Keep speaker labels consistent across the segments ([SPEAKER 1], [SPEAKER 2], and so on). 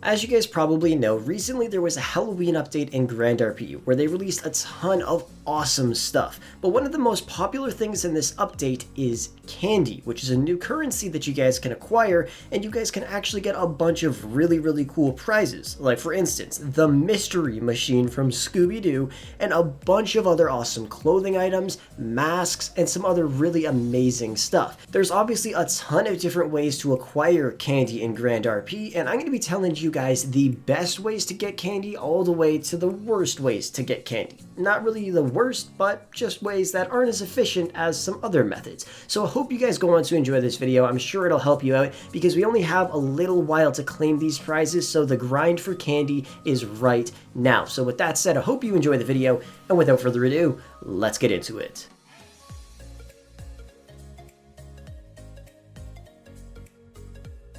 [SPEAKER 1] As you guys probably know, recently there was a Halloween update in Grand RP where they released a ton of awesome stuff. But one of the most popular things in this update is candy, which is a new currency that you guys can acquire, and you guys can actually get a bunch of really cool prizes. Like for instance, the mystery machine from Scooby-Doo, and a bunch of other awesome clothing items, masks, and some other really amazing stuff. There's obviously a ton of different ways to acquire candy in Grand RP, and I'm going to be telling you guys the best ways to get candy all the way to the worst ways to get candy. Not really the worst, but just ways that aren't as efficient as some other methods. So I hope you guys go on to enjoy this video. I'm sure it'll help you out because we only have a little while to claim these prizes, so the grind for candy is right now. So with that said, I hope you enjoy the video, and without further ado, let's get into it.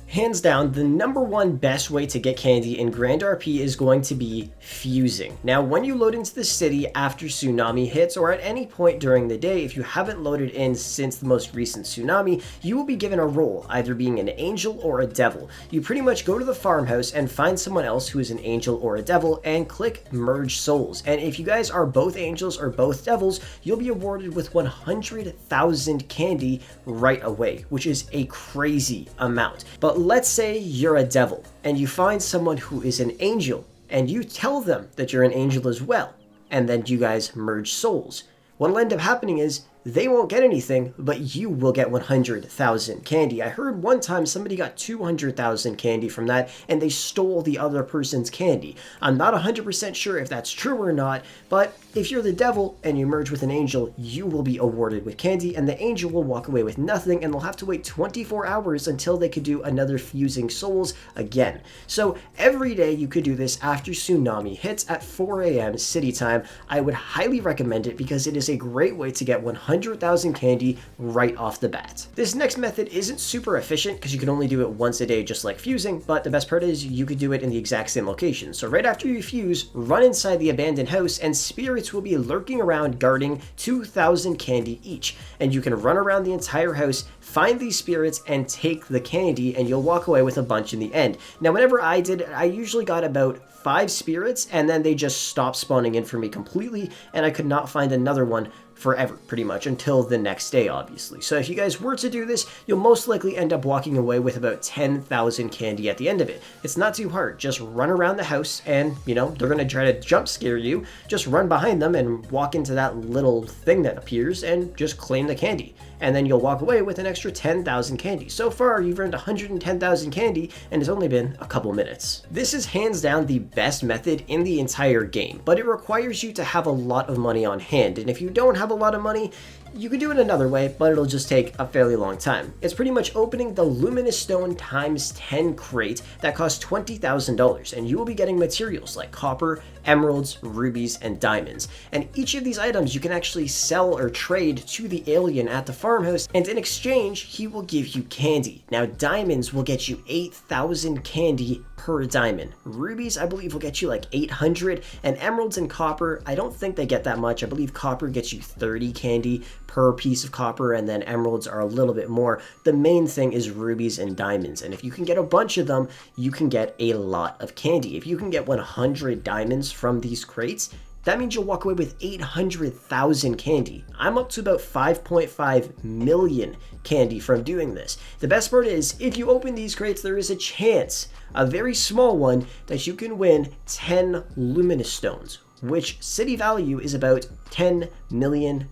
[SPEAKER 1] Hands down, the number one best way to get candy in Grand RP is going to be fusing. Now, when you load into the city after tsunami hits, or at any point during the day, if you haven't loaded in since the most recent tsunami, you will be given a role, either being an angel or a devil. You pretty much go to the farmhouse and find someone else who is an angel or a devil and click merge souls. And if you guys are both angels or both devils, you'll be awarded with 100,000 candy right away, which is a crazy amount. But let's say you're a devil and you find someone who is an angel and you tell them that you're an angel as well, and then you guys merge souls. What'll end up happening is they won't get anything, but you will get 100,000 candy. I heard one time somebody got 200,000 candy from that, and they stole the other person's candy. I'm not 100% sure if that's true or not, but if you're the devil and you merge with an angel, you will be awarded with candy, and the angel will walk away with nothing, and they'll have to wait 24 hours until they could do another fusing souls again. So every day you could do this after tsunami hits at 4 a.m. city time. I would highly recommend it because it is a great way to get 100,000 candy right off the bat. This next method isn't super efficient because you can only do it once a day just like fusing, but the best part is you could do it in the exact same location. So right after you fuse, run inside the abandoned house and spirits will be lurking around guarding 2,000 candy each. And you can run around the entire house, find these spirits, and take the candy, and you'll walk away with a bunch in the end. Now whenever I did it, I usually got about 5 spirits, and then they just stopped spawning in for me completely, and I could not find another one forever, pretty much, until the next day, obviously. So if you guys were to do this, you'll most likely end up walking away with about 10,000 candy at the end of it. It's not too hard. Just run around the house and, they're going to try to jump scare you. Just run behind them and walk into that little thing that appears and just claim the candy. And then you'll walk away with an extra 10,000 candy. So far, you've earned 110,000 candy, and it's only been a couple minutes. This is hands down the best method in the entire game, but it requires you to have a lot of money on hand. And if you don't have a lot of money, you could do it another way, but it'll just take a fairly long time. It's pretty much opening the Luminous Stone times 10 crate that costs $20,000, and you will be getting materials like copper, emeralds, rubies, and diamonds. And each of these items you can actually sell or trade to the alien at the farmhouse, and in exchange, he will give you candy. Now, diamonds will get you 8,000 candy per diamond. Rubies, I believe, will get you like 800, and emeralds and copper, I don't think they get that much. I believe copper gets you 30 candy per piece of copper, and then emeralds are a little bit more. The main thing is rubies and diamonds, and if you can get a bunch of them, you can get a lot of candy. If you can get 100 diamonds from these crates, that means you'll walk away with 800,000 candy. I'm up to about 5.5 million candy from doing this. The best part is, if you open these crates, there is a chance, a very small one, that you can win 10 luminous stones, which city value is about $10 million.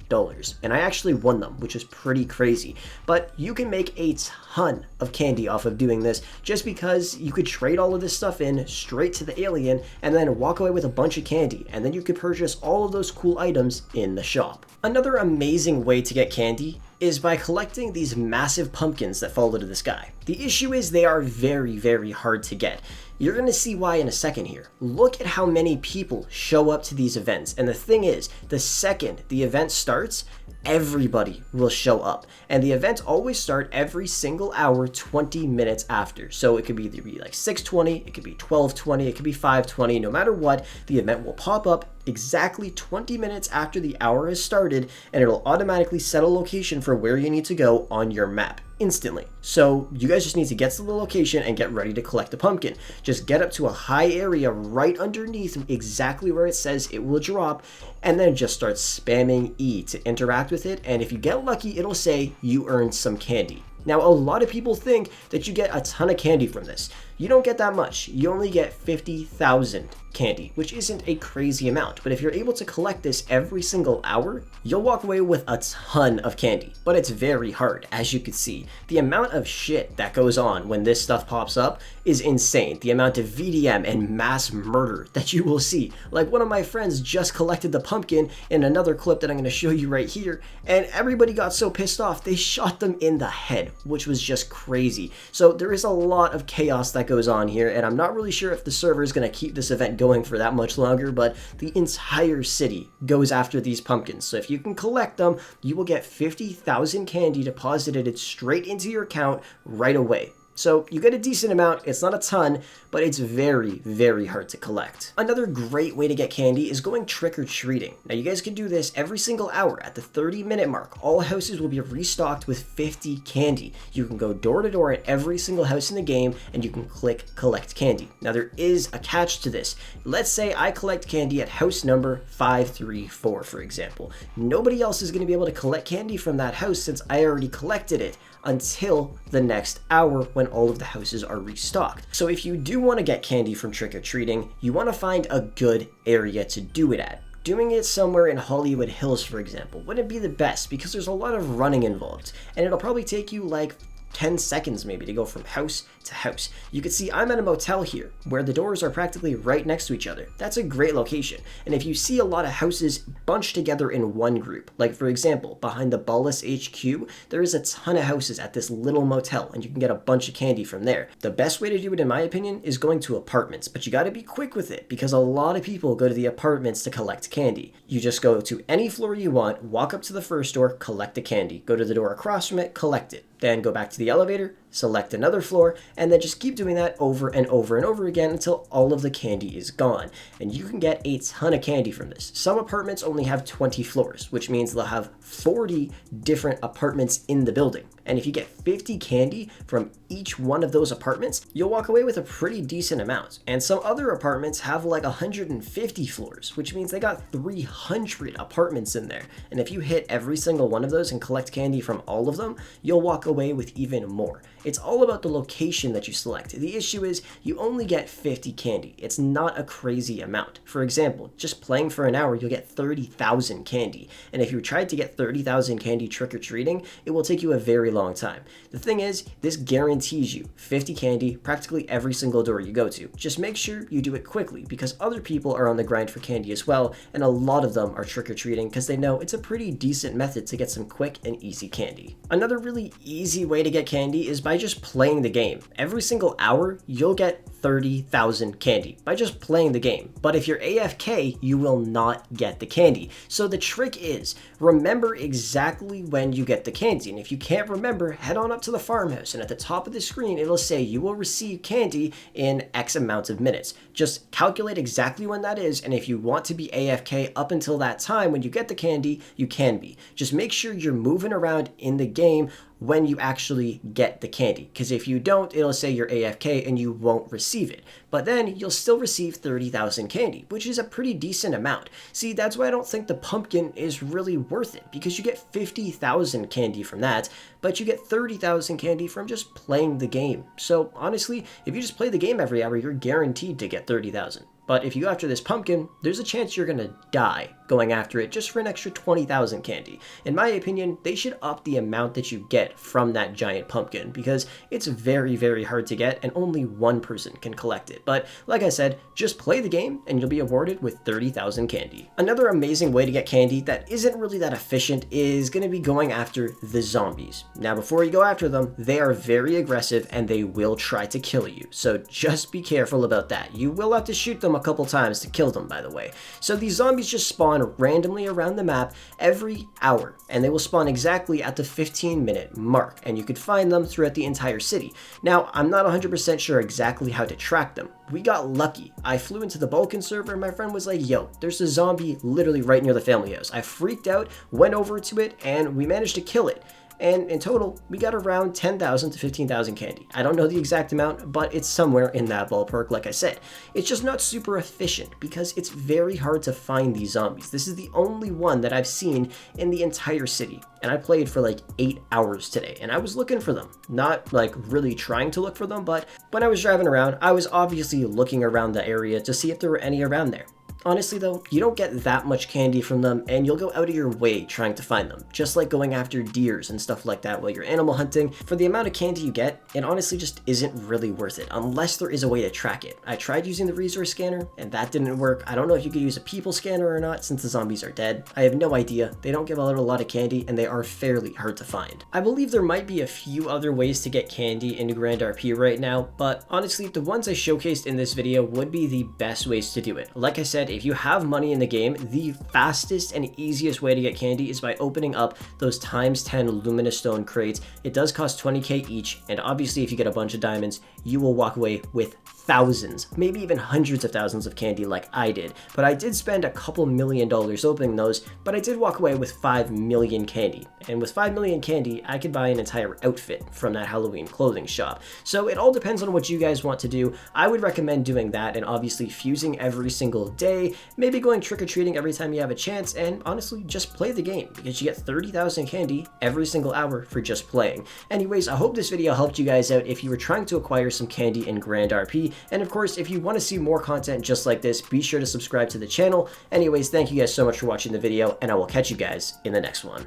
[SPEAKER 1] And I actually won them, which is pretty crazy. But you can make a ton of candy off of doing this, just because you could trade all of this stuff in straight to the alien and then walk away with a bunch of candy. And then you could purchase all of those cool items in the shop. Another amazing way to get candy is by collecting these massive pumpkins that fall into the sky. The issue is they are very hard to get. You're going to see why in a second here. Look at how many people show up to these events. And the thing is, the second the event starts, everybody will show up. And the events always start every single hour, 20 minutes after. So it could either be like 6:20, it could be 12:20, it could be 5:20. No matter what, the event will pop up exactly 20 minutes after the hour has started, and it'll automatically set a location for where you need to go on your map. instantly. So you guys just need to get to the location and get ready to collect the pumpkin. Just get up to a high area right underneath exactly where it says it will drop, and then just start spamming E to interact with it, and if you get lucky, it'll say you earned some candy. Now, a lot of people think that you get a ton of candy from this. You don't get that much. You only get 50,000 candy, which isn't a crazy amount. But if you're able to collect this every single hour, you'll walk away with a ton of candy. But it's very hard, as you can see. The amount of shit that goes on when this stuff pops up is insane. The amount of VDM and mass murder that you will see. Like, one of my friends just collected the pumpkin in another clip that I'm going to show you right here, and everybody got so pissed off they shot them in the head, which was just crazy. So there is a lot of chaos that goes on here, and I'm not really sure if the server is going to keep this event going for that much longer, but the entire city goes after these pumpkins. So if you can collect them, you will get 50,000 candy deposited straight into your account right away. So you get a decent amount. It's not a ton, but it's very, very hard to collect. Another great way to get candy is going trick-or-treating. Now, you guys can do this every single hour. At the 30-minute mark, all houses will be restocked with 50 candy. You can go door to door at every single house in the game, and you can click collect candy. Now, there is a catch to this. Let's say I collect candy at house number 534, for example. Nobody else is going to be able to collect candy from that house since I already collected it until the next hour when all of the houses are restocked. So if you do want to get candy from trick-or-treating, you want to find a good area to do it at. Doing it somewhere in Hollywood Hills, for example, wouldn't be the best because there's a lot of running involved, and it'll probably take you like 10 seconds maybe to go from house to house. You can see I'm at a motel here where the doors are practically right next to each other. That's a great location. And if you see a lot of houses bunched together in one group, like for example, behind the Ballas HQ, there is a ton of houses at this little motel and you can get a bunch of candy from there. The best way to do it, in my opinion, is going to apartments, but you got to be quick with it because a lot of people go to the apartments to collect candy. You just go to any floor you want, walk up to the first door, collect the candy, go to the door across from it, collect it. Then go back to the elevator, select another floor, and then just keep doing that over and over and over again until all of the candy is gone. And you can get a ton of candy from this. Some apartments only have 20 floors, which means they'll have 40 different apartments in the building. And if you get 50 candy from each one of those apartments, you'll walk away with a pretty decent amount. And some other apartments have like 150 floors, which means they got 300 apartments in there. And if you hit every single one of those and collect candy from all of them, you'll walk away with even more. It's all about the location that you select. The issue is you only get 50 candy. It's not a crazy amount. For example, just playing for an hour, you'll get 30,000 candy. And if you tried to get 30,000 candy trick-or-treating, it will take you a very long time. The thing is, this guarantees you 50 candy practically every single door you go to. Just make sure you do it quickly because other people are on the grind for candy as well, and a lot of them are trick-or-treating because they know it's a pretty decent method to get some quick and easy candy. Another really easy way to get candy is by just playing the game. Every single hour, you'll get 30,000 candy by just playing the game. But if you're AFK, you will not get the candy. So the trick is, remember exactly when you get the candy. And if you can't remember, head on up to the farmhouse. And at the top of the screen, it'll say you will receive candy in X amount of minutes. Just calculate exactly when that is. And if you want to be AFK up until that time when you get the candy, you can be. Just make sure you're moving around in the game when you actually get the candy, because if you don't, it'll say you're AFK and you won't receive it. But then you'll still receive 30,000 candy, which is a pretty decent amount. See, that's why I don't think the pumpkin is really worth it, because you get 50,000 candy from that, but you get 30,000 candy from just playing the game. So honestly, if you just play the game every hour, you're guaranteed to get 30,000. But if you go after this pumpkin, there's a chance you're gonna die going after it just for an extra 20,000 candy. In my opinion, they should up the amount that you get from that giant pumpkin because it's very, very hard to get and only one person can collect it. But like I said, just play the game and you'll be awarded with 30,000 candy. Another amazing way to get candy that isn't really that efficient is gonna be going after the zombies. Now, before you go after them, they are very aggressive and they will try to kill you. So just be careful about that. You will have to shoot them a couple times to kill them, by the way. So these zombies just spawn randomly around the map every hour, and they will spawn exactly at the 15-minute mark, and you could find them throughout the entire city. Now, I'm not 100% sure exactly how to track them. We got lucky. I flew into the Balkan server and my friend was like, yo, there's a zombie literally right near the family house. I freaked out, went over to it, and we managed to kill it. and in total, we got around 10,000 to 15,000 candy. I don't know the exact amount, but it's somewhere in that ballpark, like I said. It's just not super efficient because it's very hard to find these zombies. This is the only one that I've seen in the entire city, and I played for like 8 hours today, and I was looking for them. Not like really trying to look for them, but when I was driving around, I was obviously looking around the area to see if there were any around there. Honestly though, you don't get that much candy from them, and you'll go out of your way trying to find them, just like going after deers and stuff like that while you're animal hunting. For the amount of candy you get, it honestly just isn't really worth it, unless there is a way to track it. I tried using the resource scanner, and that didn't work. I don't know if you could use a people scanner or not, since the zombies are dead. I have no idea. They don't give out a lot of candy, and they are fairly hard to find. I believe there might be a few other ways to get candy in Grand RP right now, but honestly, the ones I showcased in this video would be the best ways to do it. Like I said, if you have money in the game, the fastest and easiest way to get candy is by opening up those ×10 luminous stone crates. It does cost 20k each, and obviously if you get a bunch of diamonds, you will walk away with thousands, maybe even hundreds of thousands of candy like I did. But I did spend a couple $1,000,000 opening those, but I did walk away with 5 million candy. And with 5 million candy, I could buy an entire outfit from that Halloween clothing shop. So it all depends on what you guys want to do. I would recommend doing that, and obviously fusing every single day, maybe going trick-or-treating every time you have a chance, and honestly just play the game, because you get 30,000 candy every single hour for just playing. Anyways, I hope this video helped you guys out if you were trying to acquire some candy in Grand RP. And of course, if you want to see more content just like this, be sure to subscribe to the channel. Anyways, thank you guys so much for watching the video, and I will catch you guys in the next one.